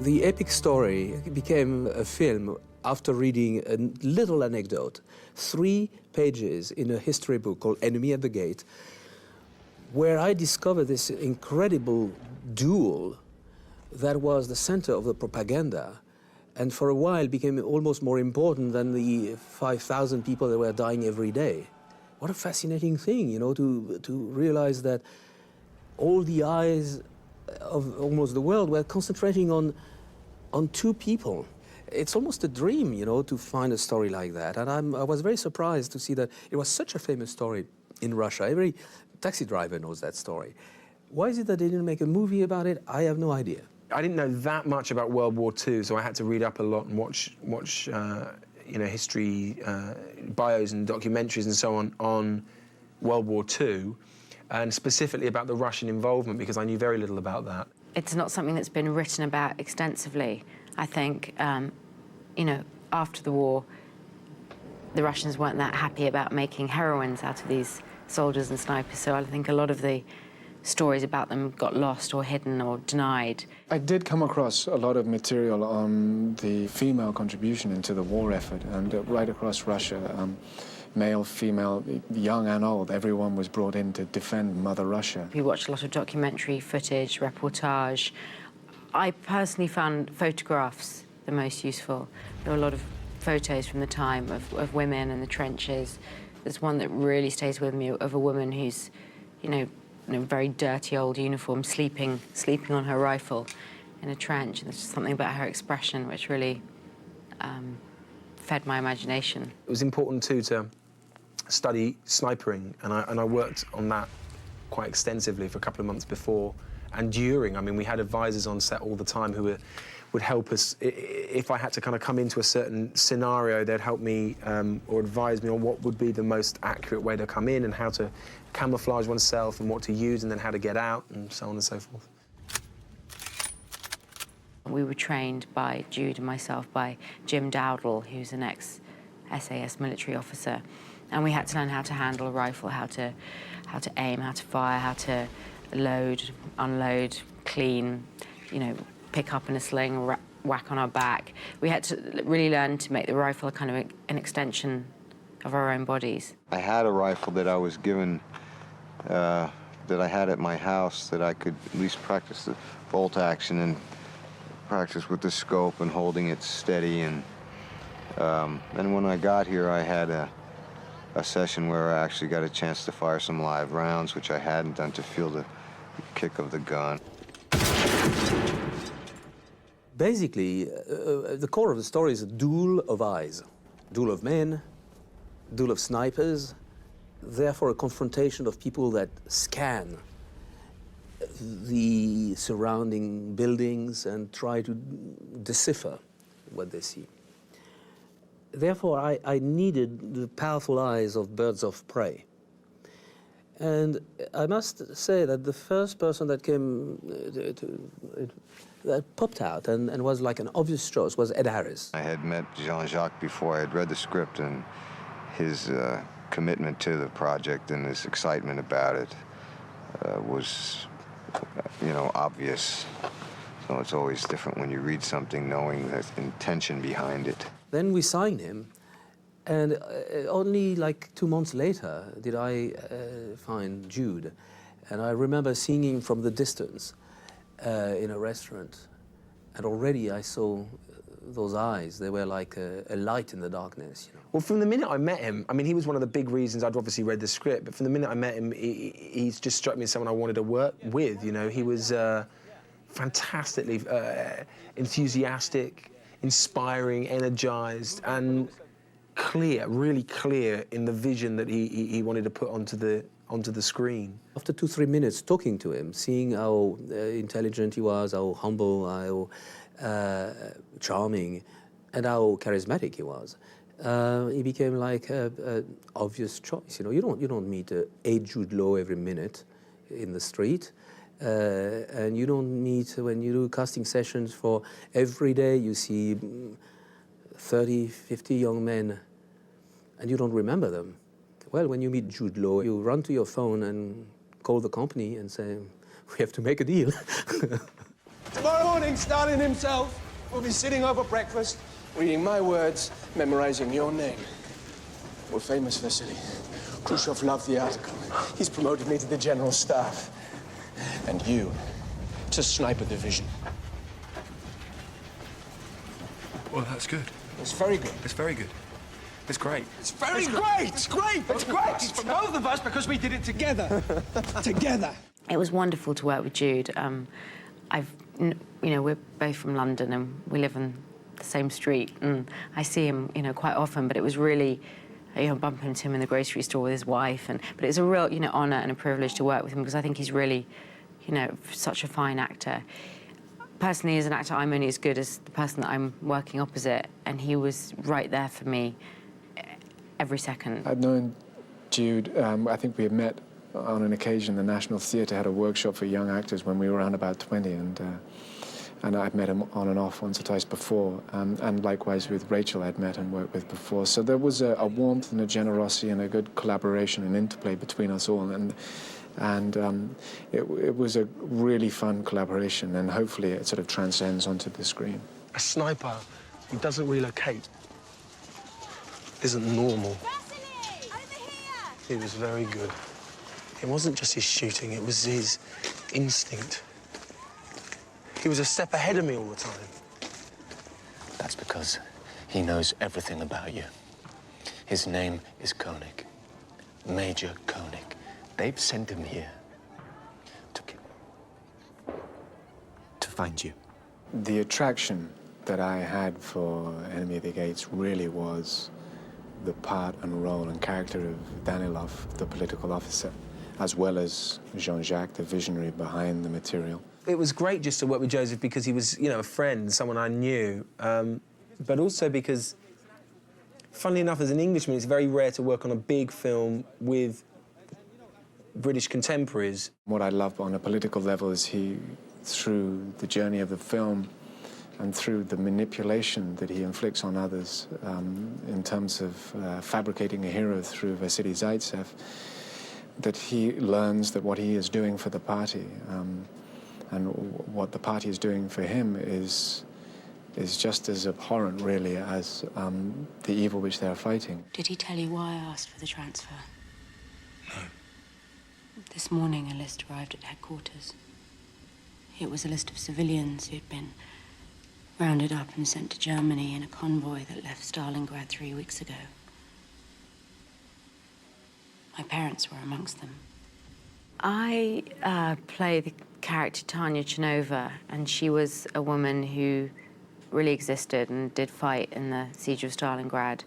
The epic story became a film after reading a little anecdote, 3 pages in a history book called Enemy at the Gate, where I discovered this incredible duel that was the center of the propaganda, and for a while became almost more important than the 5,000 people that were dying every day. What a fascinating thing, you know, to realize that all the eyes of almost the world were concentrating on 2 people. It's almost a dream, you know, to find a story like that. And I was very surprised to see that it was such a famous story in Russia. Every taxi driver knows that story. Why is it that they didn't make a movie about it? I have no idea. I didn't know that much about World War II, so I had to read up a lot and watch you know, history, bios and documentaries and so on World War II, and specifically about the Russian involvement, because I knew very little about that. It's not something that's been written about extensively. I think, you know, after the war, the Russians weren't that happy about making heroines out of these soldiers and snipers, so I think a lot of the stories about them got lost or hidden or denied. I did come across a lot of material on the female contribution into the war effort, and right across Russia, male, female, young and old, everyone was brought in to defend Mother Russia. We watched a lot of documentary footage, reportage. I personally found photographs the most useful. There were a lot of photos from the time of women in the trenches. There's one that really stays with me of a woman who's, you know, in a very dirty old uniform, sleeping on her rifle in a trench. And there's something about her expression which really fed my imagination. It was important too to study snipering, and I worked on that quite extensively for a couple of months before and during. I mean, we had advisors on set all the time who would help us. If I had to kind of come into a certain scenario, they'd help me or advise me on what would be the most accurate way to come in and how to camouflage oneself and what to use and then how to get out and so on and so forth. We were trained by Jude and myself by Jim Dowdall, who's an ex-SAS military officer, and we had to learn how to handle a rifle, how to aim, how to fire, how to load, unload, clean, you know, pick up in a sling, whack on our back. We had to really learn to make the rifle a kind of an extension of our own bodies. I had a rifle that I was given, that I had at my house, that I could at least practice the bolt action and practice with the scope and holding it steady. And when I got here, I had a session where I actually got a chance to fire some live rounds, which I hadn't done, to feel the kick of the gun. Basically, the core of the story is a duel of eyes. Duel of men, duel of snipers, therefore a confrontation of people that scan the surrounding buildings and try to decipher what they see. Therefore, I needed the powerful eyes of birds of prey. And I must say that the first person that came that popped out and was like an obvious choice was Ed Harris. I had met Jean-Jacques before I had read the script, and his commitment to the project and his excitement about it was, you know, obvious. So it's always different when you read something knowing the intention behind it. Then we signed him, and only like 2 months later did I find Jude. And I remember seeing him from the distance in a restaurant, and already I saw those eyes. They were like a light in the darkness, you know. Well, from the minute I met him, I mean, he was one of the big reasons I'd obviously read the script, but from the minute I met him, he's just struck me as someone I wanted to work with, you know. He was fantastically enthusiastic, inspiring, energized, and clear, really clear in the vision that he wanted to put onto the screen. After 2-3 minutes talking to him, seeing how intelligent he was, how humble, how charming, and how charismatic he was, he became like an obvious choice. You know, you don't meet a Jude Law every minute in the street. And you don't meet, when you do casting sessions for every day, you see 30, 50 young men, and you don't remember them. Well, when you meet Jude Law, you run to your phone and call the company and say, we have to make a deal. Tomorrow morning, Stalin himself will be sitting over breakfast, reading my words, memorizing your name. We're famous, Vasily. Khrushchev loved the article. He's promoted me to the general staff. And you to sniper division. Well, that's good. It's very good. It's very good. It's great. It's very good. Great! It's great! It's great! It's for both of us because we did it together. Together. It was wonderful to work with Jude. We're both from London and we live on the same street, and I see him, quite often. But it was really, bumping into him in the grocery store with his wife, but it's a real, honour and a privilege to work with him because I think he's really, such a fine actor. Personally, as an actor, I'm only as good as the person that I'm working opposite, and he was right there for me every second. I'd known Jude. I think we had met on an occasion. The National Theatre had a workshop for young actors when we were around about 20, and I'd met him on and off once or twice before, and likewise with Rachel I'd met and worked with before. So there was a warmth and a generosity and a good collaboration and interplay between us all, and it was a really fun collaboration, and hopefully it sort of transcends onto the screen. A sniper who doesn't relocate isn't normal. He was very good. It wasn't just his shooting, it was his instinct. He was a step ahead of me all the time. That's because he knows everything about you. His name is Koenig. Major Koenig. They've sent him here to find you. The attraction that I had for Enemy of the Gates really was the part and role and character of Danilov, the political officer, as well as Jean-Jacques, the visionary behind the material. It was great just to work with Joseph because he was, a friend, someone I knew, but also because, funnily enough, as an Englishman, it's very rare to work on a big film with British contemporaries. What I love on a political level is he, through the journey of the film and through the manipulation that he inflicts on others in terms of fabricating a hero through Vasily Zaitsev, that he learns that what he is doing for the party and what the party is doing for him is just as abhorrent, really, as the evil which they're fighting. Did he tell you why I asked for the transfer? No. This morning, a list arrived at headquarters. It was a list of civilians who'd been rounded up and sent to Germany in a convoy that left Stalingrad 3 weeks ago. My parents were amongst them. I play the character Tanya Chernova, and she was a woman who really existed and did fight in the siege of Stalingrad.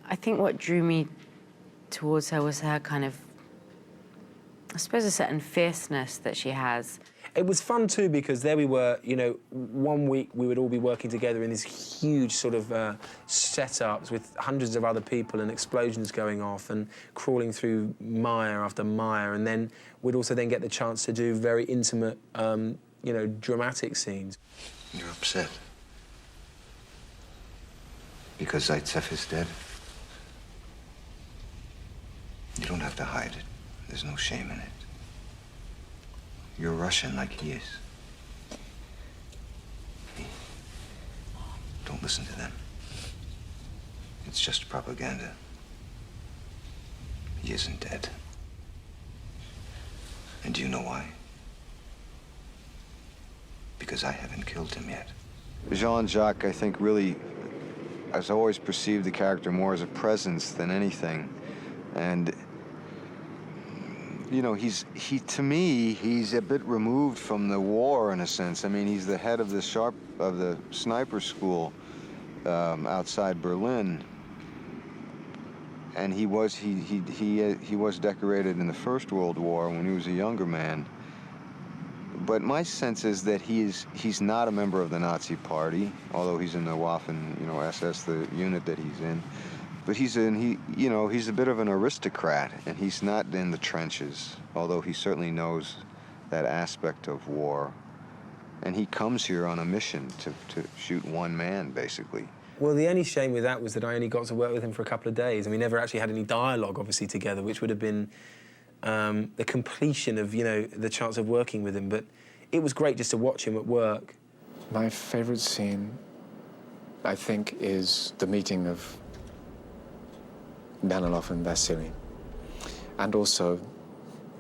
I think what drew me towards her was her kind of, I suppose, a certain fierceness that she has. It was fun too because there we were, 1 week we would all be working together in these huge sort of setups with hundreds of other people and explosions going off and crawling through mire after mire, and then we'd also then get the chance to do very intimate, dramatic scenes. You're upset because Zaitsev is dead. You don't have to hide it. There's no shame in it. You're Russian like he is. Don't listen to them. It's just propaganda. He isn't dead. And do you know why? Because I haven't killed him yet. Jean-Jacques, I think, really, has always perceived the character more as a presence than anything. And to me, he's a bit removed from the war in a sense. I mean, he's the head of the sniper school outside Berlin, and he was decorated in the First World War when he was a younger man. But my sense is that he's not a member of the Nazi Party, although he's in the Waffen, SS, the unit that he's in. But he's a bit of an aristocrat, and he's not in the trenches, although he certainly knows that aspect of war. And he comes here on a mission to shoot one man, basically. Well, the only shame with that was that I only got to work with him for a couple of days, and we never actually had any dialogue, obviously, together, which would have been the completion of, the chance of working with him. But it was great just to watch him at work. My favorite scene, I think, is the meeting of Danilov and Vasily, and also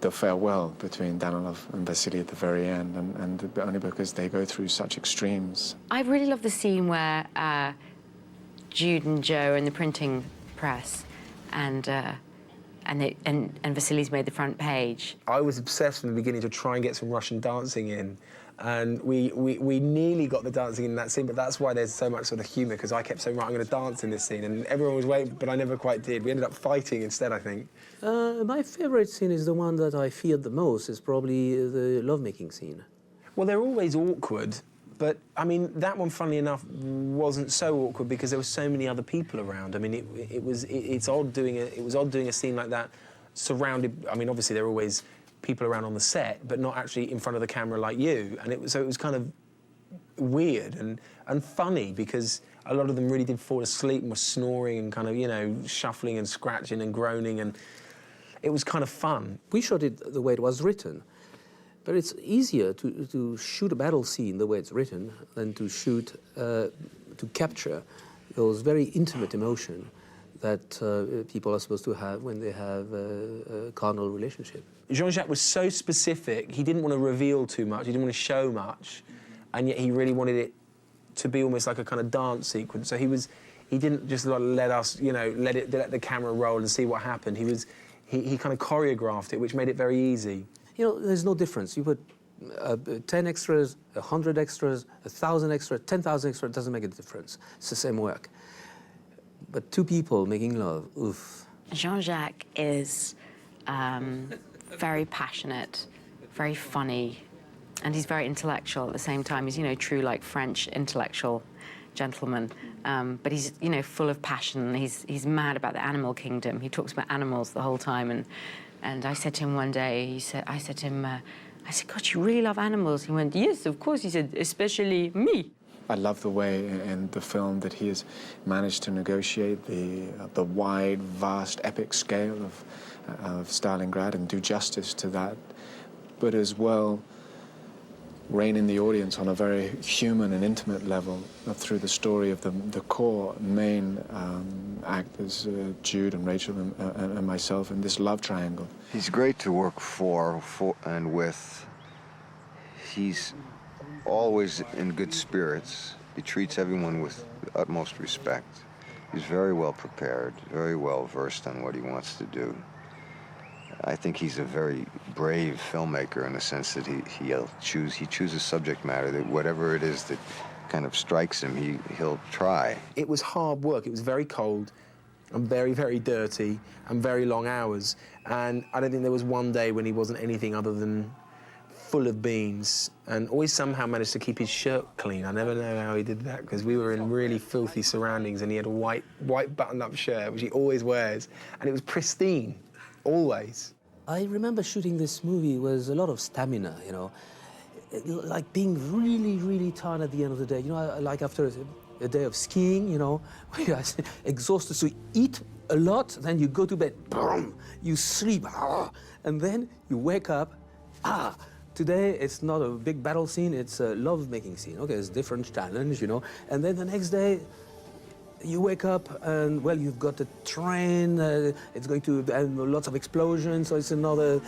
the farewell between Danilov and Vasily at the very end, and only because they go through such extremes. I really love the scene where Jude and Joe are in the printing press, and Vasily's made the front page. I was obsessed from the beginning to try and get some Russian dancing in, and we nearly got the dancing in that scene, but that's why there's so much sort of humour, because I kept saying, right, I'm going to dance in this scene, and everyone was waiting, but I never quite did. We ended up fighting instead, I think. My favourite scene is the one that I feared the most, is probably the lovemaking scene. Well, they're always awkward, but, I mean, that one, funnily enough, wasn't so awkward because there were so many other people around. I mean, it was odd doing a scene like that surrounded... I mean, obviously, there are always people around on the set, but not actually in front of the camera like you. And so it was kind of weird and funny because a lot of them really did fall asleep and were snoring and kind of, you know, shuffling and scratching and groaning, and it was kind of fun. We shot it the way it was written, but it's easier to shoot a battle scene the way it's written than to shoot, to capture those very intimate emotion that people are supposed to have when they have a carnal relationship. Jean-Jacques was so specific, he didn't want to reveal too much, he didn't want to show much, and yet he really wanted it to be almost like a kind of dance sequence. So he didn't just let us, you know, let the camera roll and see what happened. He kind of choreographed it, which made it very easy. You know, there's no difference. You put 10 extras, 100 extras, 1,000 extras, 10,000 extras, it doesn't make a difference. It's the same work. But two people making love, oof. Jean-Jacques is very passionate, very funny, and he's very intellectual at the same time. He's, you know, true, like, French intellectual gentleman. But he's, you know, full of passion. He's mad about the animal kingdom. He talks about animals the whole time. And I said to him one day, I said to him, God, you really love animals? He went, yes, of course. He said, especially me. I love the way in the film that he has managed to negotiate the wide, vast, epic scale of Stalingrad and do justice to that, but as well rein in the audience on a very human and intimate level through the story of the core main actors, Jude and Rachel and myself, in this love triangle. He's great to work for and with. He's always in good spirits. He treats everyone with the utmost respect. He's very well prepared, very well versed on what he wants to do. I think he's a very brave filmmaker in the sense that he chooses subject matter that whatever it is that kind of strikes him, he'll try. It was hard work. It was very cold and very, very dirty and very long hours. And I don't think there was one day when he wasn't anything other than full of beans, and always somehow managed to keep his shirt clean. I never know how he did that, because we were in really filthy surroundings, and he had a white buttoned-up shirt, which he always wears, and it was pristine, always. I remember shooting this movie with a lot of stamina, you know, like being really, really tired at the end of the day. You know, like after a day of skiing, you know, where you're exhausted, so you eat a lot, then you go to bed, boom, you sleep, and then you wake up, today, it's not a big battle scene, it's a love-making scene. Okay, it's a different challenge, you know. And then the next day, you wake up and, well, you've got a train, it's going to have lots of explosions, so it's another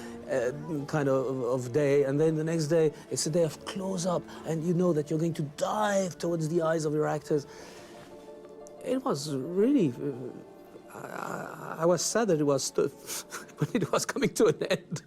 kind of day. And then the next day, it's a day of close-up, and you know that you're going to dive towards the eyes of your actors. It was really... I was sad that it was when it was coming to an end.